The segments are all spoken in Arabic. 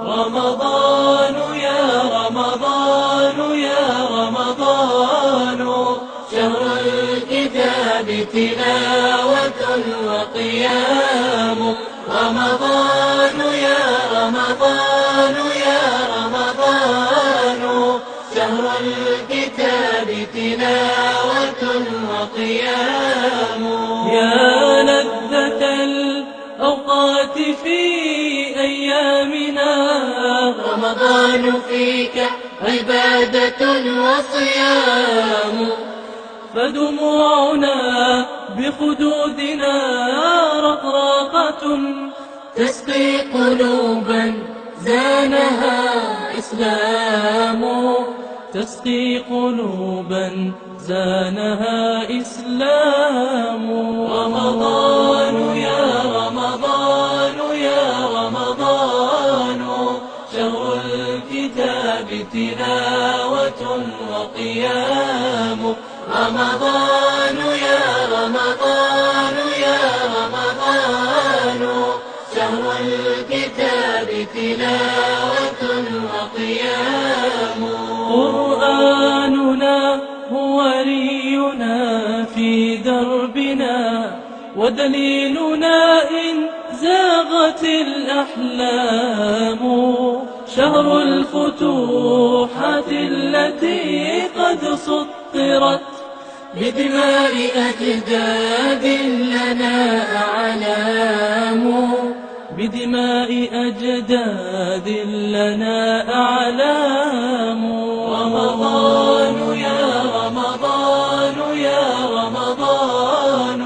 رمضان يا رمضان يا رمضان، شهر الكتاب تلاوة وقيام. رمضان يا رمضان يا رمضان، شهر الكتاب تلاوة وقيام. يا لذة الأوقات في أيامنا، رمضان فيك عبادة وصيام. فدموعنا بخدودنا رقراقة، تسقي قلوبا زانها إسلام. تسقي قلوبا زانها إسلام. رمضان يا رمضان يا رمضان، شهر الكتاب تلاوة وقيام. رمضان يا رمضان يا رمضان، شهر الكتاب تلاوة وقيام. قرآننا هو ولينا في دربنا، ودليلنا إن زاغت الأحلام. شهر الفتوحات التي قد سطرت بدماء أجداد لنا أعلام. بدماء أجداد لنا أعلام. رمضان يا رمضان يا رمضان،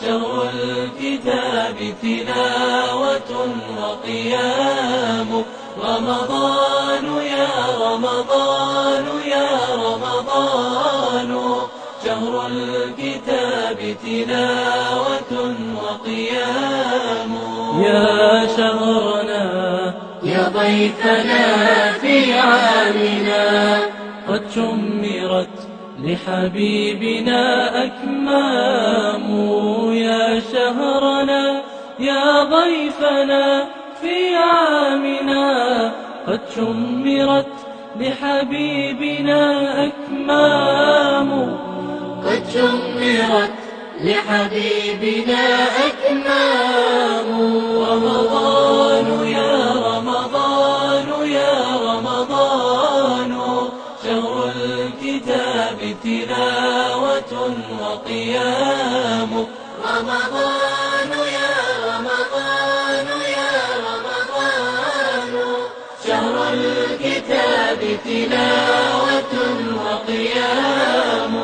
شهر الكتاب تلاوة وقيام. رمضان يا رمضان يا رمضان، شهر الكتاب تلاوة وقيام. يا شهرنا يا ضيفنا في عامنا، قد شمرت لحبيبنا أكمام. يا شهرنا يا ضيفنا في عامنا، قد شمرت لحبيبنا أكمام. قد شمرت لحبيبنا أكمام. رمضان يا رمضان يا رمضان، شهر الكتاب تلاوة وقيام. رمضان يا رمضان يا رمضان، شهر الكتاب تلاوة وقيام.